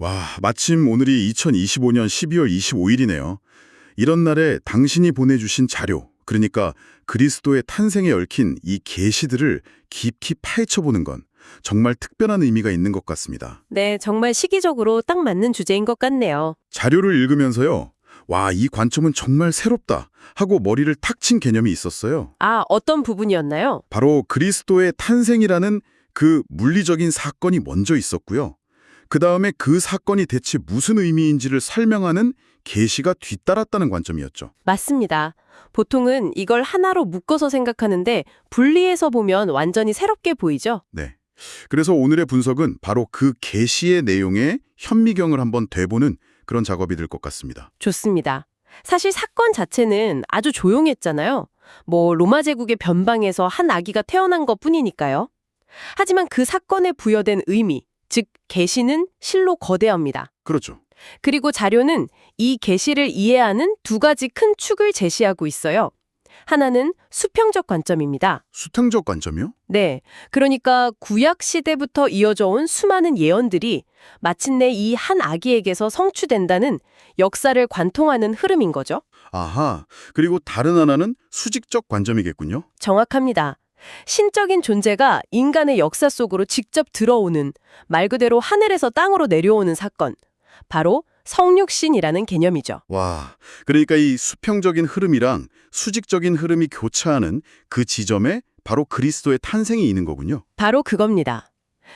와, 마침 오늘이 2025년 12월 25일이네요. 이런 날에 당신이 보내주신 자료, 그러니까 그리스도의 탄생에 얽힌 이 계시들을 깊이 파헤쳐보는 건 정말 특별한 의미가 있는 것 같습니다. 네, 정말 시기적으로 딱 맞는 주제인 것 같네요. 자료를 읽으면서요. 와, 이 관점은 정말 새롭다 하고 머리를 탁 친 개념이 있었어요. 아, 어떤 부분이었나요? 바로 그리스도의 탄생이라는 그 물리적인 사건이 먼저 있었고요. 그 다음에 그 사건이 대체 무슨 의미인지를 설명하는 계시가 뒤따랐다는 관점이었죠. 맞습니다. 보통은 이걸 하나로 묶어서 생각하는데 분리해서 보면 완전히 새롭게 보이죠? 네. 그래서 오늘의 분석은 바로 그 계시의 내용에 현미경을 한번 되보는 그런 작업이 될 것 같습니다. 좋습니다. 사실 사건 자체는 아주 조용했잖아요. 로마 제국의 변방에서 한 아기가 태어난 것뿐이니까요. 하지만 그 사건에 부여된 의미, 즉 계시는 실로 거대합니다. 그렇죠. 그리고 자료는 이 계시를 이해하는 두 가지 큰 축을 제시하고 있어요. 하나는 수평적 관점입니다. 수평적 관점이요? 네, 그러니까 구약 시대부터 이어져 온 수많은 예언들이 마침내 이 한 아기에게서 성취된다는 역사를 관통하는 흐름인 거죠. 아하, 그리고 다른 하나는 수직적 관점이겠군요. 정확합니다. 신적인 존재가 인간의 역사 속으로 직접 들어오는, 말 그대로 하늘에서 땅으로 내려오는 사건, 바로 성육신이라는 개념이죠. 와, 그러니까 이 수평적인 흐름이랑 수직적인 흐름이 교차하는 그 지점에 바로 그리스도의 탄생이 있는 거군요. 바로 그겁니다.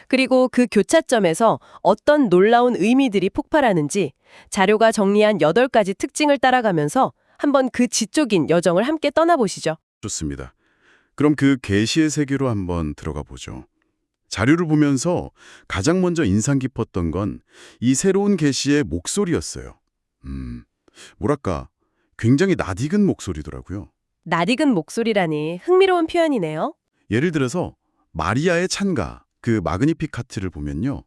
그리고 그 교차점에서 어떤 놀라운 의미들이 폭발하는지 자료가 정리한 8가지 특징을 따라가면서 한번 그 지적인 여정을 함께 떠나보시죠. 좋습니다. 그럼 그 계시의 세계로 한번 들어가 보죠. 자료를 보면서 가장 먼저 인상 깊었던 건 이 새로운 계시의 목소리였어요. 뭐랄까, 굉장히 낯익은 목소리더라고요. 낯익은 목소리라니 흥미로운 표현이네요. 예를 들어서 마리아의 찬가, 그 마그니피카트를 보면요.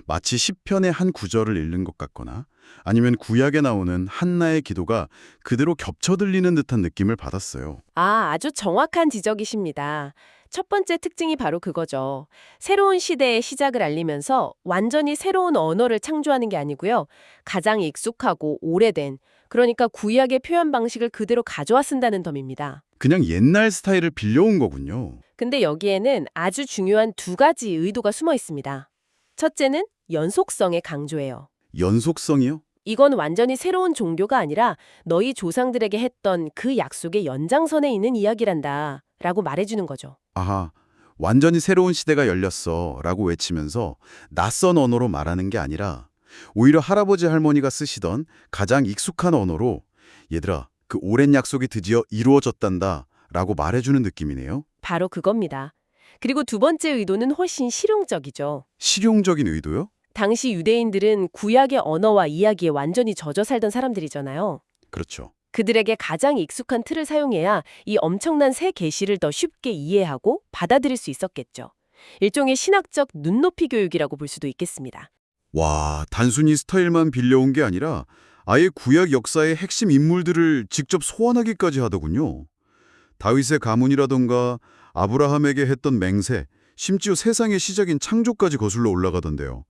마치 시편의 한 구절을 읽는 것 같거나 아니면 구약에 나오는 한나의 기도가 그대로 겹쳐 들리는 듯한 느낌을 받았어요. 아, 아주 정확한 지적이십니다. 첫 번째 특징이 바로 그거죠. 새로운 시대의 시작을 알리면서 완전히 새로운 언어를 창조하는 게 아니고요. 가장 익숙하고 오래된, 그러니까 구약의 표현 방식을 그대로 가져와 쓴다는 점입니다. 그냥 옛날 스타일을 빌려온 거군요. 근데 여기에는 아주 중요한 두 가지 의도가 숨어 있습니다. 첫째는 연속성의 강조예요. 연속성이요? 이건 완전히 새로운 종교가 아니라 너희 조상들에게 했던 그 약속의 연장선에 있는 이야기란다 라고 말해주는 거죠. 아하, 완전히 새로운 시대가 열렸어 라고 외치면서 낯선 언어로 말하는 게 아니라 오히려 할아버지 할머니가 쓰시던 가장 익숙한 언어로 얘들아, 그 오랜 약속이 드디어 이루어졌단다 라고 말해주는 느낌이네요. 바로 그겁니다. 그리고 두 번째 의도는 훨씬 실용적이죠. 실용적인 의도요? 당시 유대인들은 구약의 언어와 이야기에 완전히 젖어 살던 사람들이잖아요. 그렇죠. 그들에게 가장 익숙한 틀을 사용해야 이 엄청난 새 계시를 더 쉽게 이해하고 받아들일 수 있었겠죠. 일종의 신학적 눈높이 교육이라고 볼 수도 있겠습니다. 와, 단순히 스타일만 빌려온 게 아니라 아예 구약 역사의 핵심 인물들을 직접 소환하기까지 하더군요. 다윗의 가문이라던가 아브라함에게 했던 맹세, 심지어 세상의 시작인 창조까지 거슬러 올라가던데요.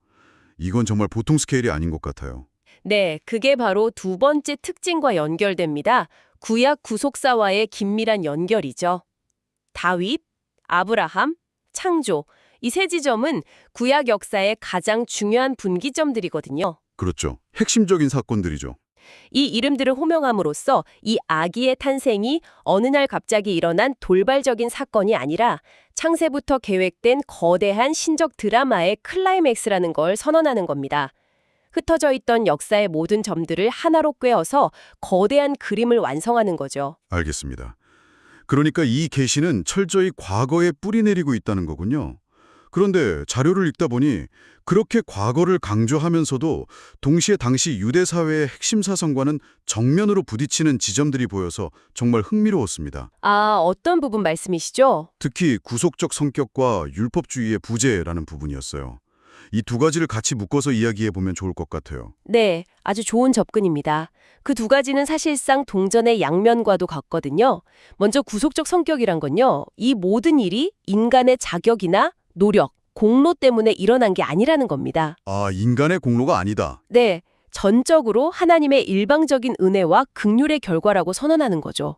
이건 정말 보통 스케일이 아닌 것 같아요. 네, 그게 바로 두 번째 특징과 연결됩니다. 구약 구속사와의 긴밀한 연결이죠. 다윗, 아브라함, 창조, 이 세 지점은 구약 역사의 가장 중요한 분기점들이거든요. 그렇죠. 핵심적인 사건들이죠. 이 이름들을 호명함으로써 이 아기의 탄생이 어느 날 갑자기 일어난 돌발적인 사건이 아니라 창세부터 계획된 거대한 신적 드라마의 클라이맥스라는 걸 선언하는 겁니다. 흩어져 있던 역사의 모든 점들을 하나로 꿰어서 거대한 그림을 완성하는 거죠. 알겠습니다. 그러니까 이 계시는 철저히 과거에 뿌리 내리고 있다는 거군요. 그런데 자료를 읽다 보니 그렇게 과거를 강조하면서도 동시에 당시 유대 사회의 핵심 사상과는 정면으로 부딪히는 지점들이 보여서 정말 흥미로웠습니다. 아, 어떤 부분 말씀이시죠? 특히 구속적 성격과 율법주의의 부재라는 부분이었어요. 이 두 가지를 같이 묶어서 이야기해보면 좋을 것 같아요. 네, 아주 좋은 접근입니다. 그 두 가지는 사실상 동전의 양면과도 같거든요. 먼저 구속적 성격이란 건요, 이 모든 일이 인간의 자격이나 노력 공로 때문에 일어난 게 아니라는 겁니다. 아, 인간의 공로가 아니다. 네, 전적으로 하나님의 일방적인 은혜와 긍휼의 결과라고 선언하는 거죠.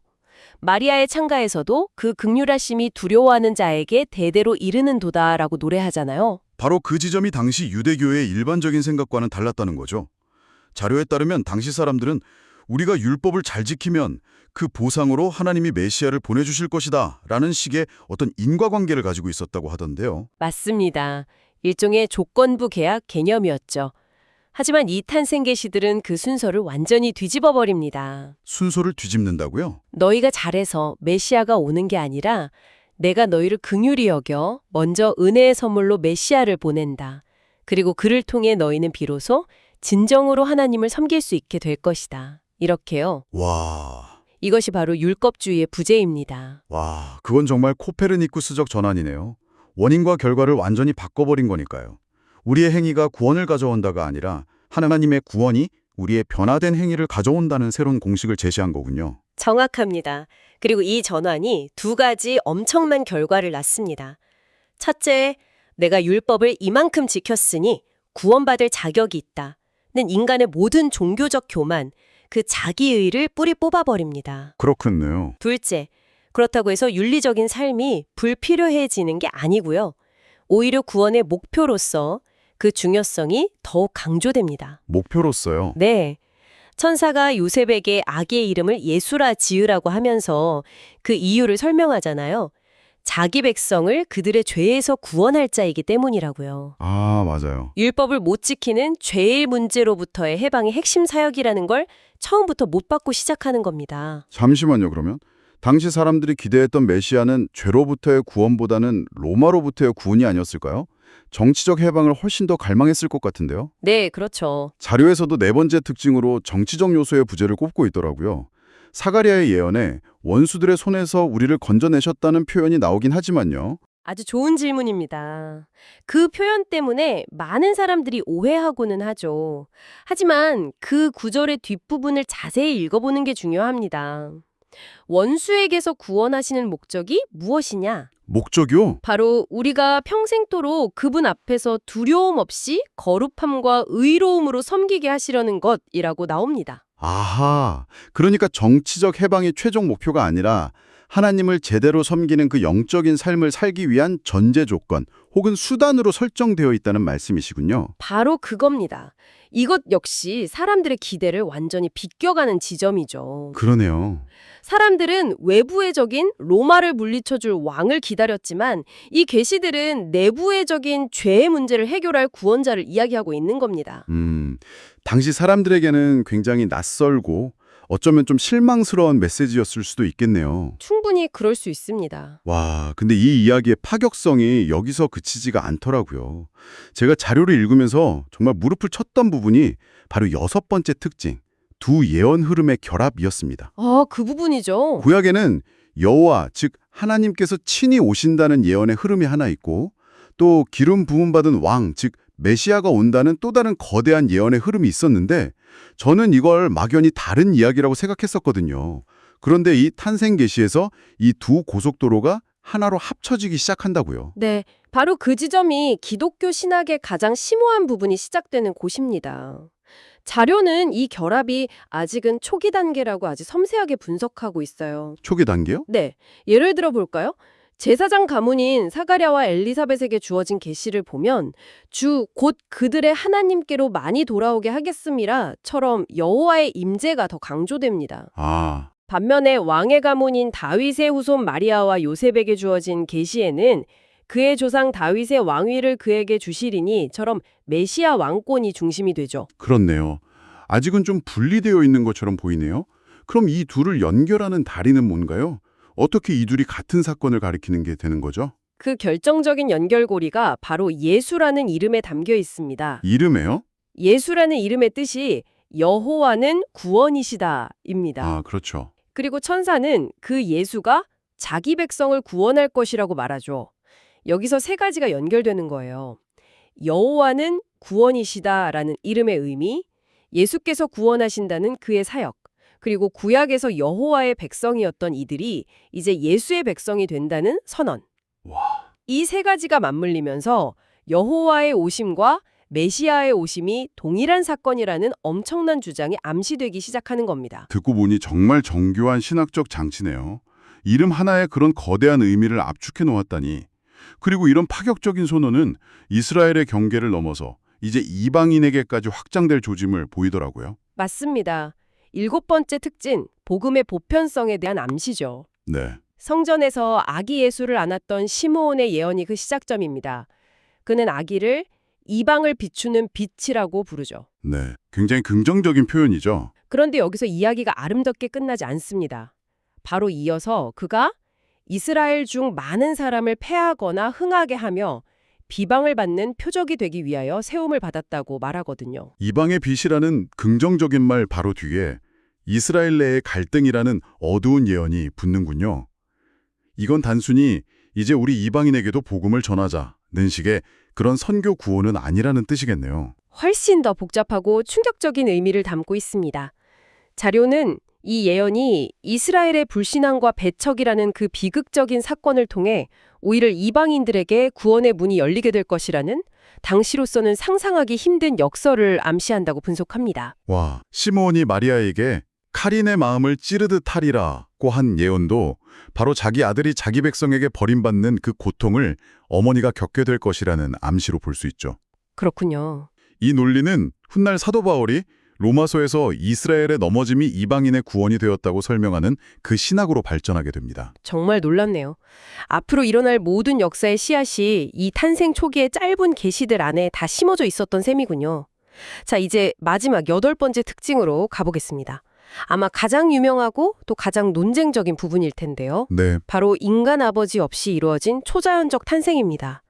마리아의 창가에서도 그 긍휼하심이 두려워하는 자에게 대대로 이르는 도다라고 노래하잖아요. 바로 그 지점이 당시 유대교의 일반적인 생각과는 달랐다는 거죠. 자료에 따르면 당시 사람들은 우리가 율법을 잘 지키면 그 보상으로 하나님이 메시아를 보내주실 것이다 라는 식의 어떤 인과관계를 가지고 있었다고 하던데요. 맞습니다. 일종의 조건부 계약 개념이었죠. 하지만 이 탄생 계시들은 그 순서를 완전히 뒤집어 버립니다. 순서를 뒤집는다고요? 너희가 잘해서 메시아가 오는 게 아니라 내가 너희를 긍휼히 여겨 먼저 은혜의 선물로 메시아를 보낸다. 그리고 그를 통해 너희는 비로소 진정으로 하나님을 섬길 수 있게 될 것이다. 이렇게요. 와, 이것이 바로 율법주의의 부재입니다. 그건 정말 코페르니쿠스적 전환이네요. 원인과 결과를 완전히 바꿔버린 거니까요. 우리의 행위가 구원을 가져온다가 아니라 하나님의 구원이 우리의 변화된 행위를 가져온다는 새로운 공식을 제시한 거군요. 정확합니다. 그리고 이 전환이 두 가지 엄청난 결과를 낳습니다. 첫째, 내가 율법을 이만큼 지켰으니 구원받을 자격이 있다. 는 인간의 모든 종교적 교만, 그 자기의를 뿌리 뽑아버립니다. 그렇군요. 둘째, 그렇다고 해서 윤리적인 삶이 불필요해지는 게 아니고요. 오히려 구원의 목표로서 그 중요성이 더욱 강조됩니다. 목표로서요. 네. 천사가 요셉에게 아기의 이름을 예수라 지으라고 하면서 그 이유를 설명하잖아요. 자기 백성을 그들의 죄에서 구원할 자이기 때문이라고요. 아, 맞아요. 율법을 못 지키는 죄의 문제로부터의 해방의 핵심 사역이라는 걸 처음부터 못 받고 시작하는 겁니다. 잠시만요, 그러면. 당시 사람들이 기대했던 메시아는 죄로부터의 구원보다는 로마로부터의 구원이 아니었을까요? 정치적 해방을 훨씬 더 갈망했을 것 같은데요. 네, 그렇죠. 자료에서도 네 번째 특징으로 정치적 요소의 부재를 꼽고 있더라고요. 사가랴의 예언에 원수들의 손에서 우리를 건져내셨다는 표현이 나오긴 하지만요. 아주 좋은 질문입니다. 그 표현 때문에 많은 사람들이 오해하고는 하죠. 하지만 그 구절의 뒷부분을 자세히 읽어보는 게 중요합니다. 원수에게서 구원하시는 목적이 무엇이냐? 목적이요? 바로 우리가 평생토록 그분 앞에서 두려움 없이 거룩함과 의로움으로 섬기게 하시려는 것이라고 나옵니다. 아하, 그러니까 정치적 해방이 최종 목표가 아니라 하나님을 제대로 섬기는 그 영적인 삶을 살기 위한 전제 조건 혹은 수단으로 설정되어 있다는 말씀이시군요. 바로 그겁니다. 이것 역시 사람들의 기대를 완전히 비껴가는 지점이죠. 그러네요. 사람들은 외부의적인 로마를 물리쳐줄 왕을 기다렸지만 이 계시들은 내부의적인 죄의 문제를 해결할 구원자를 이야기하고 있는 겁니다. 당시 사람들에게는 굉장히 낯설고 어쩌면 좀 실망스러운 메시지였을 수도 있겠네요. 충분히 그럴 수 있습니다. 와, 근데 이 이야기의 파격성이 여기서 그치지가 않더라고요. 제가 자료를 읽으면서 정말 무릎을 쳤던 부분이 바로 여섯 번째 특징, 두 예언 흐름의 결합이었습니다. 그 부분이죠. 구약에는 여호와, 즉 하나님께서 친히 오신다는 예언의 흐름이 하나 있고 또 기름 부음 받은 왕, 즉 메시아가 온다는 또 다른 거대한 예언의 흐름이 있었는데 저는 이걸 막연히 다른 이야기라고 생각했었거든요. 그런데 이 탄생 계시에서 이 두 고속도로가 하나로 합쳐지기 시작한다고요. 네, 바로 그 지점이 기독교 신학의 가장 심오한 부분이 시작되는 곳입니다. 자료는 이 결합이 아직은 초기 단계라고 아주 섬세하게 분석하고 있어요. 초기 단계요? 네, 예를 들어 볼까요? 제사장 가문인 사가랴와 엘리사벳에게 주어진 계시를 보면 주 곧 그들의 하나님께로 많이 돌아오게 하겠음이라처럼 여호와의 임재가 더 강조됩니다. 아, 반면에 왕의 가문인 다윗의 후손 마리아와 요셉에게 주어진 계시에는 그의 조상 다윗의 왕위를 그에게 주시리니처럼 메시아 왕권이 중심이 되죠. 그렇네요. 아직은 좀 분리되어 있는 것처럼 보이네요. 그럼 이 둘을 연결하는 다리는 뭔가요? 어떻게 이 둘이 같은 사건을 가리키는 게 되는 거죠? 그 결정적인 연결고리가 바로 예수라는 이름에 담겨 있습니다. 이름에요? 예수라는 이름의 뜻이 여호와는 구원이시다입니다. 아, 그렇죠. 그리고 천사는 그 예수가 자기 백성을 구원할 것이라고 말하죠. 여기서 세 가지가 연결되는 거예요. 여호와는 구원이시다라는 이름의 의미, 예수께서 구원하신다는 그의 사역, 그리고 구약에서 여호와의 백성이었던 이들이 이제 예수의 백성이 된다는 선언. 와, 이 세 가지가 맞물리면서 여호와의 오심과 메시아의 오심이 동일한 사건이라는 엄청난 주장이 암시되기 시작하는 겁니다. 듣고 보니 정말 정교한 신학적 장치네요. 이름 하나에 그런 거대한 의미를 압축해 놓았다니. 그리고 이런 파격적인 선언은 이스라엘의 경계를 넘어서 이제 이방인에게까지 확장될 조짐을 보이더라고요. 맞습니다. 7번째 특징, 복음의 보편성에 대한 암시죠. 네. 성전에서 아기 예수를 안았던 시므온의 예언이 그 시작점입니다. 그는 아기를 이방을 비추는 빛이라고 부르죠. 네. 굉장히 긍정적인 표현이죠. 그런데 여기서 이야기가 아름답게 끝나지 않습니다. 바로 이어서 그가 이스라엘 중 많은 사람을 패하거나 흥하게 하며 비방을 받는 표적이 되기 위하여 세움을 받았다고 말하거든요. 이방의 빛이라는 긍정적인 말 바로 뒤에 이스라엘 내의 갈등이라는 어두운 예언이 붙는군요. 이건 단순히 이제 우리 이방인에게도 복음을 전하자는 식의 그런 선교 구호는 아니라는 뜻이겠네요. 훨씬 더 복잡하고 충격적인 의미를 담고 있습니다. 자료는 이 예언이 이스라엘의 불신앙과 배척이라는 그 비극적인 사건을 통해 오히려 이방인들에게 구원의 문이 열리게 될 것이라는 당시로서는 상상하기 힘든 역설을 암시한다고 분석합니다. 와, 시므온이 마리아에게 카린의 마음을 찌르듯 하리라고 한 예언도 바로 자기 아들이 자기 백성에게 버림받는 그 고통을 어머니가 겪게 될 것이라는 암시로 볼 수 있죠. 그렇군요. 이 논리는 훗날 사도 바울이 로마서에서 이스라엘의 넘어짐이 이방인의 구원이 되었다고 설명하는 그 신학으로 발전하게 됩니다. 정말 놀랍네요. 앞으로 일어날 모든 역사의 씨앗이 이 탄생 초기의 짧은 계시들 안에 다 심어져 있었던 셈이군요. 자, 이제 마지막 8번째 특징으로 가보겠습니다. 아마 가장 유명하고 또 가장 논쟁적인 부분일 텐데요. 네, 바로 인간 아버지 없이 이루어진 초자연적 탄생입니다.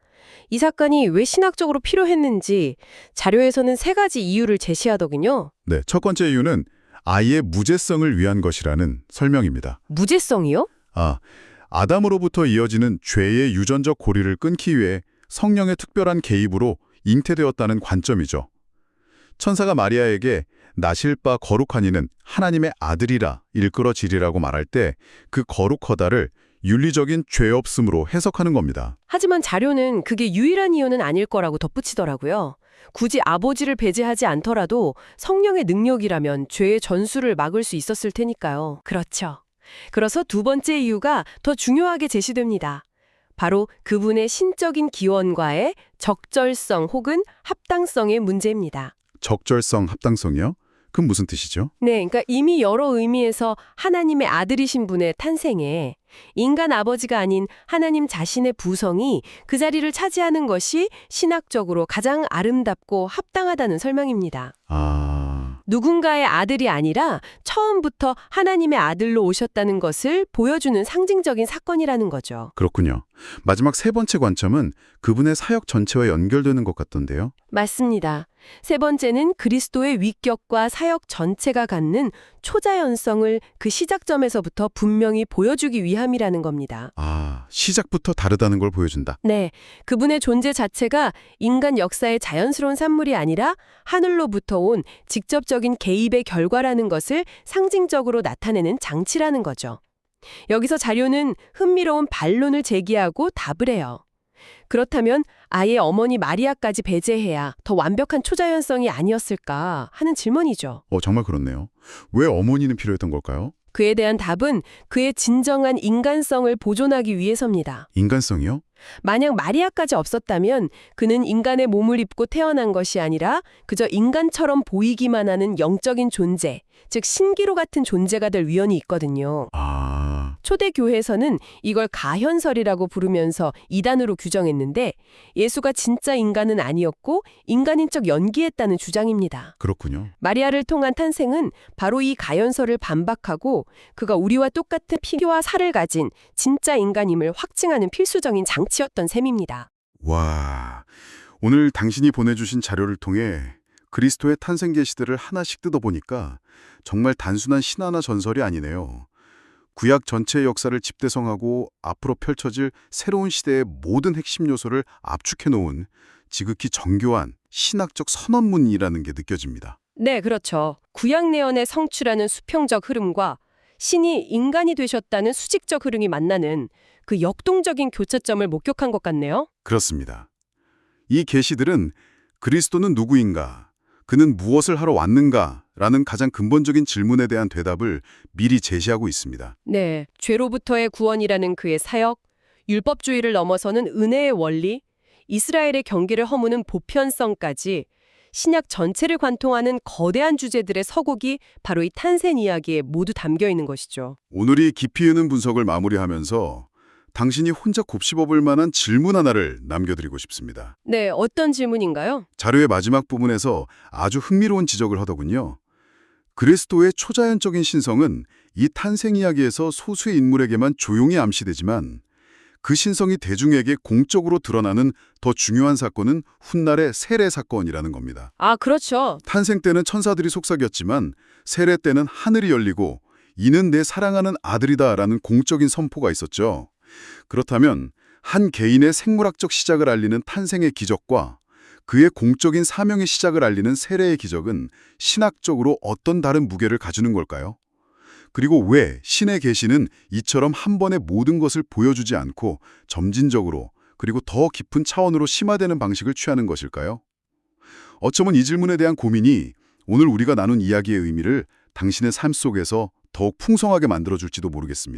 이 사건이 왜 신학적으로 필요했는지 자료에서는 3가지 이유를 제시하더군요. 네. 첫 번째 이유는 아이의 무죄성을 위한 것이라는 설명입니다. 무죄성이요? 아담으로부터 이어지는 죄의 유전적 고리를 끊기 위해 성령의 특별한 개입으로 잉태되었다는 관점이죠. 천사가 마리아에게 나실 바 거룩한 이는 하나님의 아들이라 일컬어지리라고 말할 때 그 거룩하다를 윤리적인 죄 없음으로 해석하는 겁니다. 하지만 자료는 그게 유일한 이유는 아닐 거라고 덧붙이더라고요. 굳이 아버지를 배제하지 않더라도 성령의 능력이라면 죄의 전수를 막을 수 있었을 테니까요. 그렇죠. 그래서 2번째 이유가 더 중요하게 제시됩니다. 바로 그분의 신적인 기원과의 적절성 혹은 합당성의 문제입니다. 적절성, 합당성이요? 그건 무슨 뜻이죠? 네, 그러니까 이미 여러 의미에서 하나님의 아들이신 분의 탄생에 인간 아버지가 아닌 하나님 자신의 부성이 그 자리를 차지하는 것이 신학적으로 가장 아름답고 합당하다는 설명입니다. 누군가의 아들이 아니라 처음부터 하나님의 아들로 오셨다는 것을 보여주는 상징적인 사건이라는 거죠. 그렇군요. 마지막 3번째 관점은 그분의 사역 전체와 연결되는 것 같던데요. 맞습니다. 3번째는 그리스도의 위격과 사역 전체가 갖는 초자연성을 그 시작점에서부터 분명히 보여주기 위함이라는 겁니다. 시작부터 다르다는 걸 보여준다. 네, 그분의 존재 자체가 인간 역사의 자연스러운 산물이 아니라 하늘로부터 온 직접적인 개입의 결과라는 것을 상징적으로 나타내는 장치라는 거죠. 여기서 자료는 흥미로운 반론을 제기하고 답을 해요. 그렇다면 아예 어머니 마리아까지 배제해야 더 완벽한 초자연성이 아니었을까 하는 질문이죠. 정말 그렇네요. 왜 어머니는 필요했던 걸까요? 그에 대한 답은 그의 진정한 인간성을 보존하기 위해서입니다. 인간성이요? 만약 마리아까지 없었다면 그는 인간의 몸을 입고 태어난 것이 아니라 그저 인간처럼 보이기만 하는 영적인 존재, 즉 신기로 같은 존재가 될 위험이 있거든요. 초대 교회에서는 이걸 가현설이라고 부르면서 이단으로 규정했는데 예수가 진짜 인간은 아니었고 인간인 척 연기했다는 주장입니다. 그렇군요. 마리아를 통한 탄생은 바로 이 가현설을 반박하고 그가 우리와 똑같은 피와 살을 가진 진짜 인간임을 확증하는 필수적인 장치였던 셈입니다. 와, 오늘 당신이 보내주신 자료를 통해 그리스도의 탄생 계시들을 하나씩 뜯어보니까 정말 단순한 신화나 전설이 아니네요. 구약 전체의 역사를 집대성하고 앞으로 펼쳐질 새로운 시대의 모든 핵심 요소를 압축해놓은 지극히 정교한 신학적 선언문이라는 게 느껴집니다. 네, 그렇죠. 구약 예언의 성취라는 수평적 흐름과 신이 인간이 되셨다는 수직적 흐름이 만나는 그 역동적인 교차점을 목격한 것 같네요. 그렇습니다. 이 계시들은 그리스도는 누구인가, 그는 무엇을 하러 왔는가 라는 가장 근본적인 질문에 대한 대답을 미리 제시하고 있습니다. 네, 죄로부터의 구원이라는 그의 사역, 율법주의를 넘어서는 은혜의 원리, 이스라엘의 경계를 허무는 보편성까지 신약 전체를 관통하는 거대한 주제들의 서곡이 바로 이 탄생 이야기에 모두 담겨 있는 것이죠. 오늘이 깊이 있는 분석을 마무리하면서 당신이 혼자 곱씹어볼 만한 질문 하나를 남겨드리고 싶습니다. 네, 어떤 질문인가요? 자료의 마지막 부분에서 아주 흥미로운 지적을 하더군요. 그리스도의 초자연적인 신성은 이 탄생 이야기에서 소수의 인물에게만 조용히 암시되지만 그 신성이 대중에게 공적으로 드러나는 더 중요한 사건은 훗날의 세례 사건이라는 겁니다. 아, 그렇죠. 탄생 때는 천사들이 속삭였지만 세례 때는 하늘이 열리고 이는 내 사랑하는 아들이다라는 공적인 선포가 있었죠. 그렇다면 한 개인의 생물학적 시작을 알리는 탄생의 기적과 그의 공적인 사명의 시작을 알리는 세례의 기적은 신학적으로 어떤 다른 무게를 가지는 걸까요? 그리고 왜 신의 계시는 이처럼 한 번에 모든 것을 보여주지 않고 점진적으로 그리고 더 깊은 차원으로 심화되는 방식을 취하는 것일까요? 어쩌면 이 질문에 대한 고민이 오늘 우리가 나눈 이야기의 의미를 당신의 삶 속에서 더욱 풍성하게 만들어줄지도 모르겠습니다.